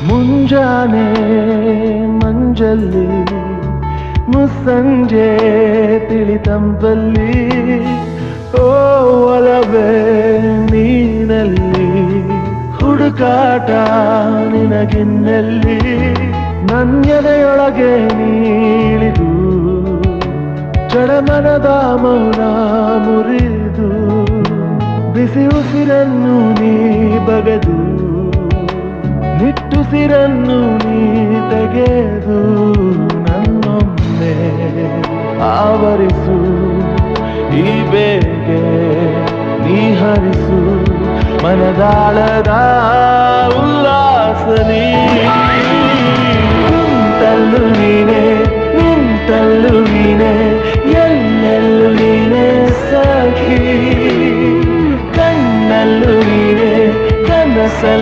ಮುಂಜಾನೆ ಮಂಜಲ್ಲಿ ಮುಸ್ಸಂಜೆ ತಿಳಿತಂಪಲ್ಲಿ ಓ ಒಲವೇ ನೀನಲ್ಲಿ ಹುಡುಕಾಟ ನಿನಗಿನ್ನಲ್ಲಿ ನನ್ಯದೆಯೊಳಗೆ ನೀಳಿದು ಜಡಮನದ ಮೌನ ಮುರಿದು ಬಿಸಿ ಉಸಿರನ್ನು ನೀ ಬಗೆದು ನಿಟ್ಟುಸಿರನ್ನು ನೀ ತೆಗೆದು ನನ್ನೊಮ್ಮೆ ಆವರಿಸು ಈ ಬೇಗೆ ನೀ ಹರಿಸು ಮನದಾಳದ ಉಲ್ಲಾಸ ನಿಂತಲ್ಲು ನೀನೆ ನಿಂತಲ್ಲು ನೀನೆ ಎಲ್ಲೆಲ್ಲೂ ನೀನೆ ಸಖಿ ಕಣ್ಣಲ್ಲೂ ನೀನೆ ಕನಸಲ್ಲಿ